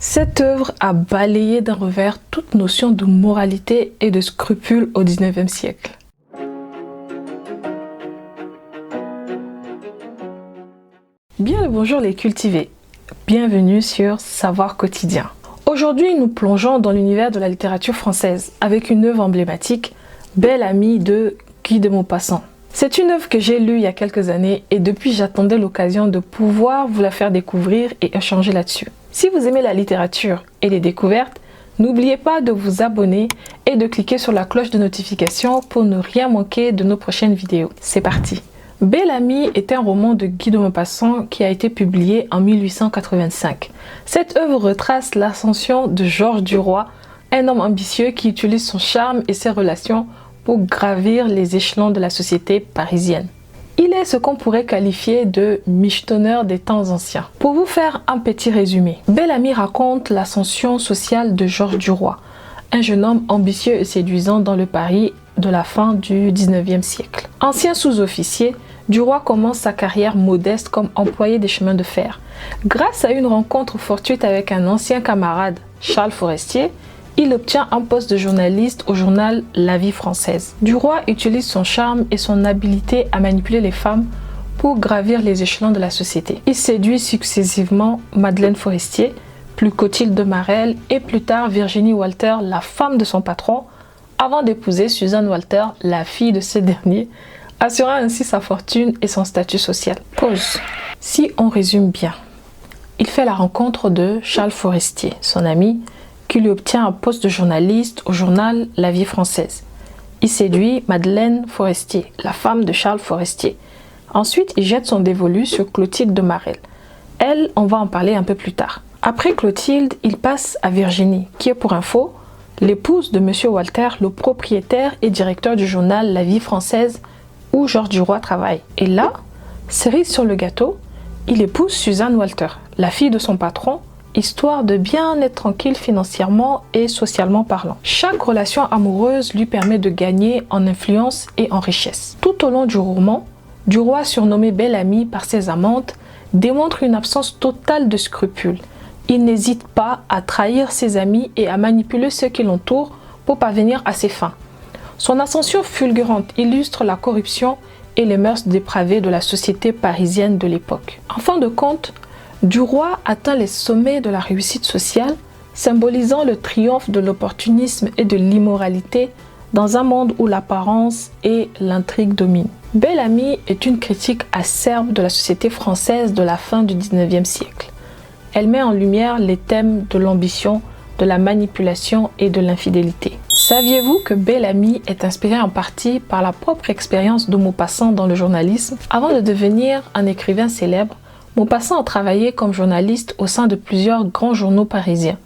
Cette œuvre a balayé d'un revers toute notion de moralité et de scrupule au XIXe siècle. Bien le bonjour les cultivés, bienvenue sur Savoir quotidien. Aujourd'hui nous plongeons dans l'univers de la littérature française avec une œuvre emblématique, Belle Amie de Guy de Maupassant. C'est une œuvre que j'ai lue il y a quelques années et depuis j'attendais l'occasion de pouvoir vous la faire découvrir et échanger là-dessus. Si vous aimez la littérature et les découvertes, n'oubliez pas de vous abonner et de cliquer sur la cloche de notification pour ne rien manquer de nos prochaines vidéos. C'est parti! Belle Amie est un roman de Guy de Maupassant qui a été publié en 1885. Cette œuvre retrace l'ascension de Georges Duroy, un homme ambitieux qui utilise son charme et ses relations pour gravir les échelons de la société parisienne. Il est ce qu'on pourrait qualifier de michetonneur des temps anciens. Pour vous faire un petit résumé, Belle Amie raconte l'ascension sociale de Georges Duroy, un jeune homme ambitieux et séduisant dans le Paris de la fin du 19e siècle. Ancien sous-officier, Duroy commence sa carrière modeste comme employé des chemins de fer. Grâce à une rencontre fortuite avec un ancien camarade, Charles Forestier, il obtient un poste de journaliste au journal La Vie française. Duroy utilise son charme et son habileté à manipuler les femmes pour gravir les échelons de la société. Il séduit successivement Madeleine Forestier, puis Clotilde de Marelle et plus tard Virginie Walter, la femme de son patron, avant d'épouser Suzanne Walter, la fille de ce dernier, assurant ainsi sa fortune et son statut social. Pause. Si on résume bien, il fait la rencontre de Charles Forestier, son ami, qui lui obtient un poste de journaliste au journal La Vie française. Il séduit Madeleine Forestier, la femme de Charles Forestier. Ensuite, il jette son dévolu sur Clotilde de Marelle. Elle, on va en parler un peu plus tard. Après Clotilde, il passe à Virginie, qui est pour info l'épouse de M. Walter, le propriétaire et directeur du journal La Vie française où Georges Duroy travaille. Et là, cerise sur le gâteau, il épouse Suzanne Walter, la fille de son patron, histoire de bien être tranquille financièrement et socialement parlant. Chaque relation amoureuse lui permet de gagner en influence et en richesse. Tout au long du roman, Duroy, surnommé Belle Amie par ses amantes, démontre une absence totale de scrupules. Il n'hésite pas à trahir ses amis et à manipuler ceux qui l'entourent pour parvenir à ses fins. Son ascension fulgurante illustre la corruption et les mœurs dépravées de la société parisienne de l'époque. En fin de compte, Duroy atteint les sommets de la réussite sociale, symbolisant le triomphe de l'opportunisme et de l'immoralité dans un monde où l'apparence et l'intrigue dominent. Belle Amie est une critique acerbe de la société française de la fin du 19e siècle. Elle met en lumière les thèmes de l'ambition, de la manipulation et de l'infidélité. Saviez-vous que Belle Amie est inspirée en partie par la propre expérience de Maupassant dans le journalisme? Avant de devenir un écrivain célèbre, Maupassant a travaillé comme journaliste au sein de plusieurs grands journaux parisiens.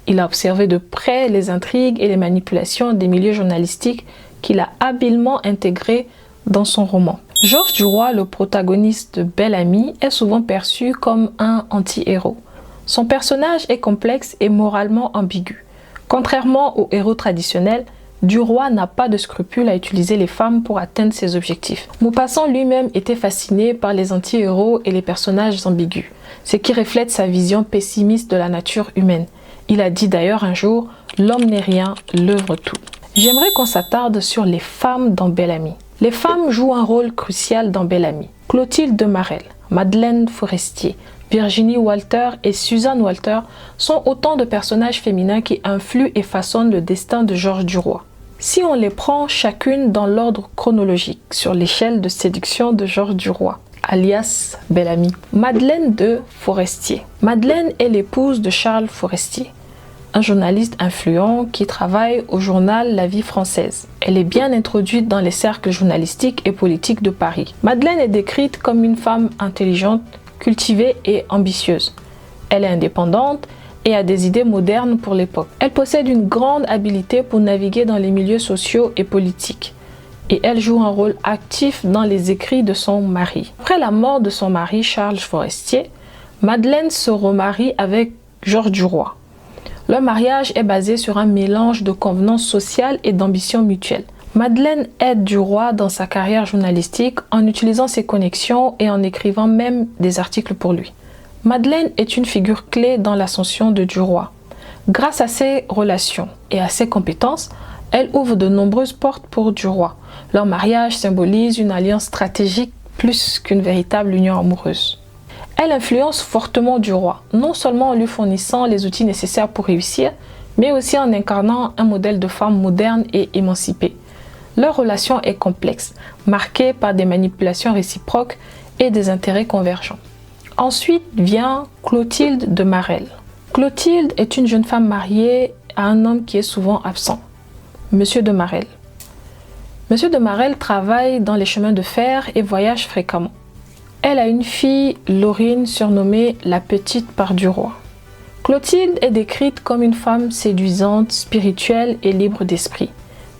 Il a observé de près les intrigues et les manipulations des milieux journalistiques qu'il a habilement intégrées dans son roman. Georges Duroy, le protagoniste de Belle Amie, est souvent perçu comme un anti-héros. Son personnage est complexe et moralement ambigu. Contrairement aux héros traditionnels, Duroy n'a pas de scrupules à utiliser les femmes pour atteindre ses objectifs. Maupassant lui-même était fasciné par les anti-héros et les personnages ambigus, ce qui reflète sa vision pessimiste de la nature humaine. Il a dit d'ailleurs un jour « L'homme n'est rien, l'œuvre tout ». J'aimerais qu'on s'attarde sur les femmes dans Belle Amie. Les femmes jouent un rôle crucial dans Belle Amie. Clotilde de Marelle, Madeleine Forestier, Virginie Walter et Suzanne Walter sont autant de personnages féminins qui influent et façonnent le destin de Georges Duroy. Si on les prend chacune dans l'ordre chronologique sur l'échelle de séduction de Georges Duroy, alias Belle Amie. Madeleine de Forestier. Madeleine est l'épouse de Charles Forestier, un journaliste influent qui travaille au journal La Vie française. Elle est bien introduite dans les cercles journalistiques et politiques de Paris. Madeleine est décrite comme une femme intelligente, cultivée et ambitieuse. Elle est indépendante et a des idées modernes pour l'époque. Elle possède une grande habileté pour naviguer dans les milieux sociaux et politiques. Et elle joue un rôle actif dans les écrits de son mari. Après la mort de son mari Charles Forestier, Madeleine se remarie avec Georges Duroy. Leur mariage est basé sur un mélange de convenances sociales et d'ambition mutuelle. Madeleine aide Duroy dans sa carrière journalistique en utilisant ses connexions et en écrivant même des articles pour lui. Madeleine est une figure clé dans l'ascension de Duroy. Grâce à ses relations et à ses compétences, elle ouvre de nombreuses portes pour Duroy. Leur mariage symbolise une alliance stratégique plus qu'une véritable union amoureuse. Elle influence fortement Duroy, non seulement en lui fournissant les outils nécessaires pour réussir, mais aussi en incarnant un modèle de femme moderne et émancipée. Leur relation est complexe, marquée par des manipulations réciproques et des intérêts convergents. Ensuite vient Clotilde de Marelle. Clotilde est une jeune femme mariée à un homme qui est souvent absent, Monsieur de Marelle. Monsieur de Marelle travaille dans les chemins de fer et voyage fréquemment. Elle a une fille, Laurine, surnommée la Petite par Duroy. Clotilde est décrite comme une femme séduisante, spirituelle et libre d'esprit.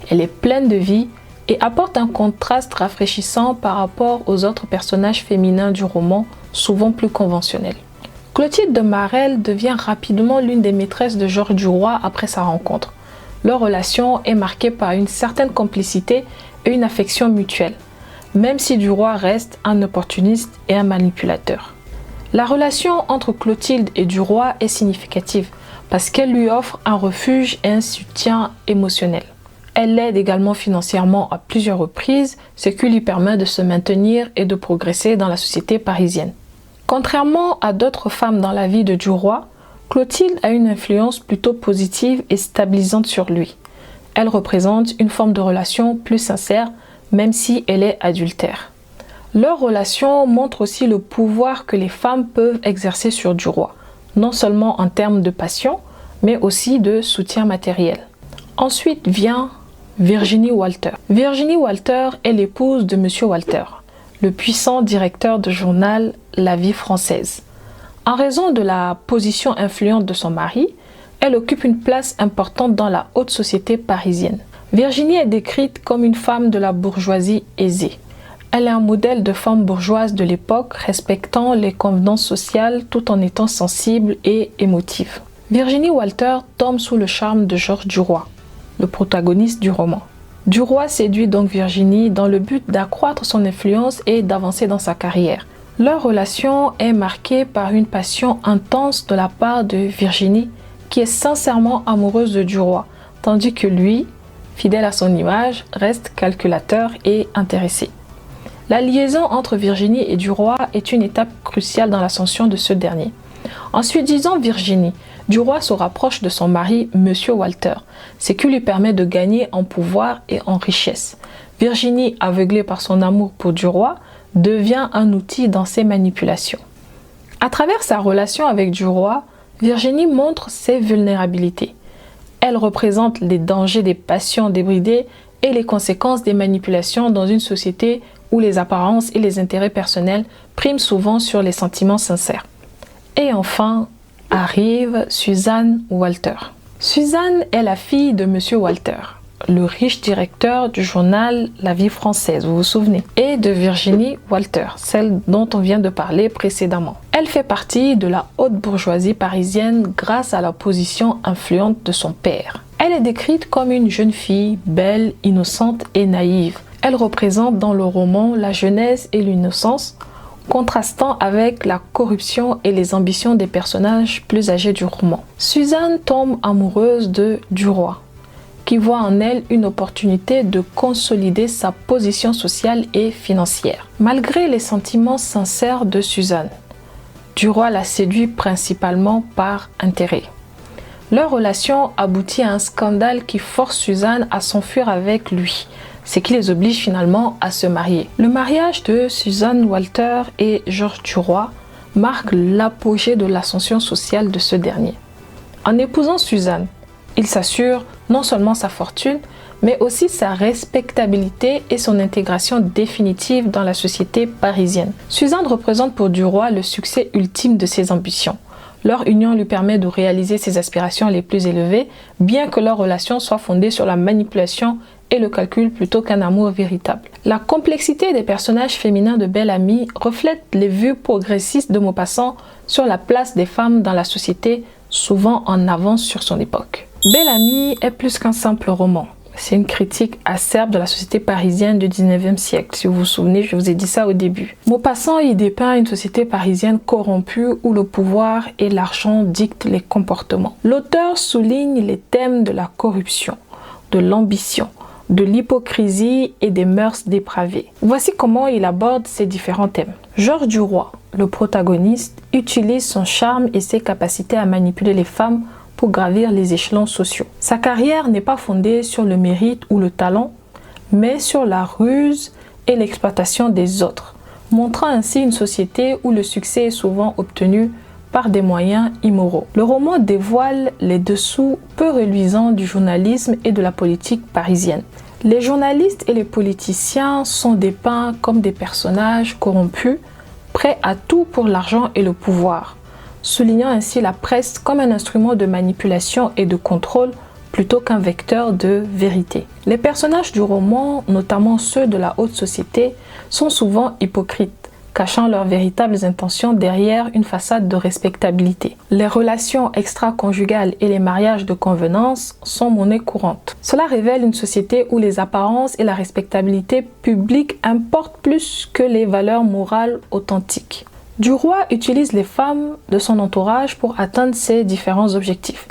Elle est pleine de vie et apporte un contraste rafraîchissant par rapport aux autres personnages féminins du roman, souvent plus conventionnels. Clotilde de Marelle devient rapidement l'une des maîtresses de Georges Duroy après sa rencontre. Leur relation est marquée par une certaine complicité et une affection mutuelle, même si Duroy reste un opportuniste et un manipulateur. La relation entre Clotilde et Duroy est significative parce qu'elle lui offre un refuge et un soutien émotionnel. Elle l'aide également financièrement à plusieurs reprises, ce qui lui permet de se maintenir et de progresser dans la société parisienne. Contrairement à d'autres femmes dans la vie de Duroy, Clotilde a une influence plutôt positive et stabilisante sur lui. Elle représente une forme de relation plus sincère, même si elle est adultère. Leur relation montre aussi le pouvoir que les femmes peuvent exercer sur Duroy, non seulement en termes de passion, mais aussi de soutien matériel. Ensuite vient Virginie Walter. Virginie Walter est l'épouse de Monsieur Walter, le puissant directeur de journal La Vie française. En raison de la position influente de son mari, elle occupe une place importante dans la haute société parisienne. Virginie est décrite comme une femme de la bourgeoisie aisée. Elle est un modèle de femme bourgeoise de l'époque, respectant les convenances sociales tout en étant sensible et émotive. Virginie Walter tombe sous le charme de Georges Duroy, le protagoniste du roman. Duroy séduit donc Virginie dans le but d'accroître son influence et d'avancer dans sa carrière. Leur relation est marquée par une passion intense de la part de Virginie, qui est sincèrement amoureuse de Duroy, tandis que lui, fidèle à son image, reste calculateur et intéressé. La liaison entre Virginie et Duroy est une étape cruciale dans l'ascension de ce dernier. En séduisant Virginie, Duroy se rapproche de son mari, Monsieur Walter, ce qui lui permet de gagner en pouvoir et en richesse. Virginie, aveuglée par son amour pour Duroy, devient un outil dans ses manipulations. À travers sa relation avec Duroy, Virginie montre ses vulnérabilités. Elle représente les dangers des passions débridées et les conséquences des manipulations dans une société où les apparences et les intérêts personnels priment souvent sur les sentiments sincères. Et enfin, arrive Suzanne Walter. Suzanne est la fille de Monsieur Walter, le riche directeur du journal La Vie française, vous vous souvenez, et de Virginie Walter, celle dont on vient de parler précédemment. Elle fait partie de la haute bourgeoisie parisienne grâce à la position influente de son père. Elle est décrite comme une jeune fille belle, innocente et naïve. Elle représente dans le roman la jeunesse et l'innocence, contrastant avec la corruption et les ambitions des personnages plus âgés du roman. Suzanne tombe amoureuse de Duroy, qui voit en elle une opportunité de consolider sa position sociale et financière. Malgré les sentiments sincères de Suzanne, Duroy la séduit principalement par intérêt. Leur relation aboutit à un scandale qui force Suzanne à s'enfuir avec lui, ce qui les oblige finalement à se marier. Le mariage de Suzanne Walter et Georges Duroy marque l'apogée de l'ascension sociale de ce dernier. En épousant Suzanne, il s'assure non seulement sa fortune, mais aussi sa respectabilité et son intégration définitive dans la société parisienne. Suzanne représente pour Duroy le succès ultime de ses ambitions. Leur union lui permet de réaliser ses aspirations les plus élevées, bien que leur relation soit fondée sur la manipulation et le calcul plutôt qu'un amour véritable. La complexité des personnages féminins de Belle Amie reflète les vues progressistes de Maupassant sur la place des femmes dans la société, souvent en avance sur son époque. Belle Amie est plus qu'un simple roman. C'est une critique acerbe de la société parisienne du 19e siècle. Si vous vous souvenez, je vous ai dit ça au début. Maupassant y dépeint une société parisienne corrompue où le pouvoir et l'argent dictent les comportements. L'auteur souligne les thèmes de la corruption, de l'ambition, de l'hypocrisie et des mœurs dépravées. Voici comment il aborde ces différents thèmes. Georges Duroy, le protagoniste, utilise son charme et ses capacités à manipuler les femmes pour gravir les échelons sociaux. Sa carrière n'est pas fondée sur le mérite ou le talent, mais sur la ruse et l'exploitation des autres, montrant ainsi une société où le succès est souvent obtenu par des moyens immoraux. Le roman dévoile les dessous peu reluisants du journalisme et de la politique parisienne. Les journalistes et les politiciens sont dépeints comme des personnages corrompus, prêts à tout pour l'argent et le pouvoir, soulignant ainsi la presse comme un instrument de manipulation et de contrôle plutôt qu'un vecteur de vérité. Les personnages du roman, notamment ceux de la haute société, sont souvent hypocrites, cachant leurs véritables intentions derrière une façade de respectabilité. Les relations extra-conjugales et les mariages de convenance sont monnaie courante. Cela révèle une société où les apparences et la respectabilité publique importent plus que les valeurs morales authentiques. Duroy utilise les femmes de son entourage pour atteindre ses différents objectifs.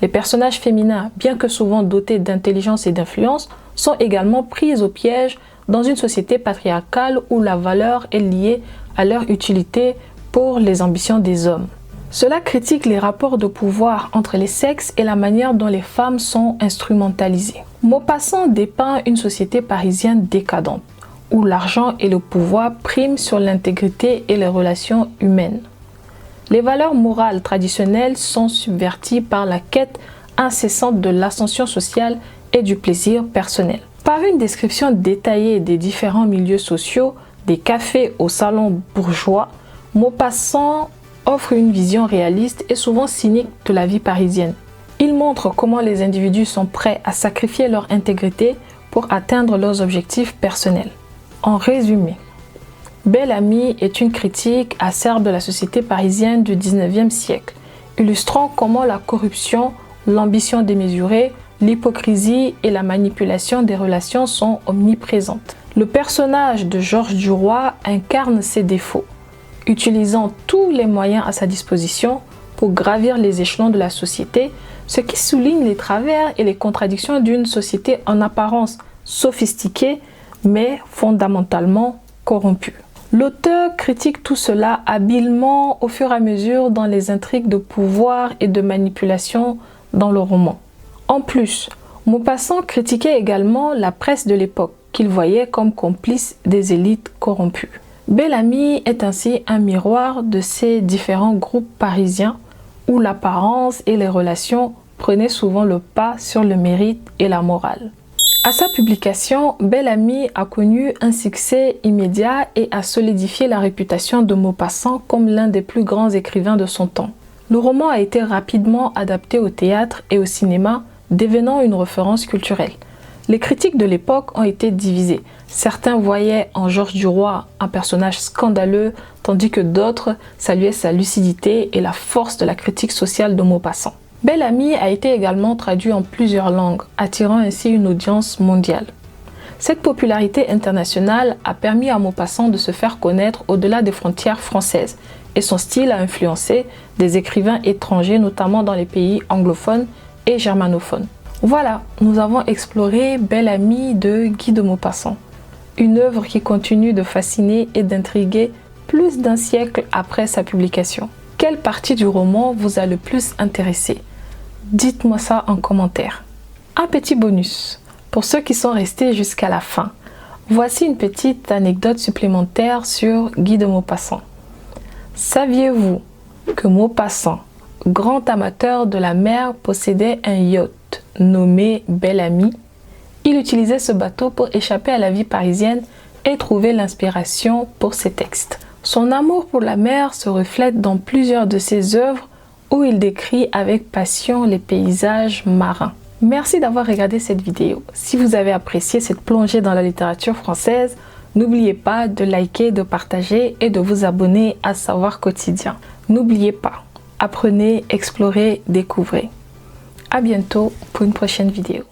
Les personnages féminins, bien que souvent dotés d'intelligence et d'influence, sont également pris au piège dans une société patriarcale où la valeur est liée à leur utilité pour les ambitions des hommes. Cela critique les rapports de pouvoir entre les sexes et la manière dont les femmes sont instrumentalisées. Maupassant dépeint une société parisienne décadente, où l'argent et le pouvoir priment sur l'intégrité et les relations humaines. Les valeurs morales traditionnelles sont subverties par la quête incessante de l'ascension sociale et du plaisir personnel. Par une description détaillée des différents milieux sociaux, des cafés aux salons bourgeois, Maupassant offre une vision réaliste et souvent cynique de la vie parisienne. Il montre comment les individus sont prêts à sacrifier leur intégrité pour atteindre leurs objectifs personnels. En résumé, Bel Ami est une critique acerbe de la société parisienne du 19e siècle, illustrant comment la corruption, l'ambition démesurée, l'hypocrisie et la manipulation des relations sont omniprésentes. Le personnage de Georges Duroy incarne ces défauts, utilisant tous les moyens à sa disposition pour gravir les échelons de la société, ce qui souligne les travers et les contradictions d'une société en apparence sophistiquée, mais fondamentalement corrompue. L'auteur critique tout cela habilement au fur et à mesure dans les intrigues de pouvoir et de manipulation dans le roman. En plus, Maupassant critiquait également la presse de l'époque, qu'il voyait comme complice des élites corrompues. Bel Ami est ainsi un miroir de ces différents groupes parisiens où l'apparence et les relations prenaient souvent le pas sur le mérite et la morale. À sa publication, Bel Ami a connu un succès immédiat et a solidifié la réputation de Maupassant comme l'un des plus grands écrivains de son temps. Le roman a été rapidement adapté au théâtre et au cinéma, devenant une référence culturelle. Les critiques de l'époque ont été divisées. Certains voyaient en Georges Duroy un personnage scandaleux, tandis que d'autres saluaient sa lucidité et la force de la critique sociale de Maupassant. Bel Ami a été également traduit en plusieurs langues, attirant ainsi une audience mondiale. Cette popularité internationale a permis à Maupassant de se faire connaître au-delà des frontières françaises, et son style a influencé des écrivains étrangers, notamment dans les pays anglophones et germanophones. Voilà, nous avons exploré Bel Ami de Guy de Maupassant, une œuvre qui continue de fasciner et d'intriguer plus d'un siècle après sa publication. Quelle partie du roman vous a le plus intéressé? Dites-moi ça en commentaire. Un petit bonus, pour ceux qui sont restés jusqu'à la fin. Voici une petite anecdote supplémentaire sur Guy de Maupassant. Saviez-vous que Maupassant, grand amateur de la mer, possédait un yacht nommé Bel Ami? Il utilisait ce bateau pour échapper à la vie parisienne et trouver l'inspiration pour ses textes. Son amour pour la mer se reflète dans plusieurs de ses œuvres où il décrit avec passion les paysages marins. Merci d'avoir regardé cette vidéo. Si vous avez apprécié cette plongée dans la littérature française, n'oubliez pas de liker, de partager et de vous abonner à Savoir Quotidien. N'oubliez pas, apprenez, explorez, découvrez. À bientôt pour une prochaine vidéo.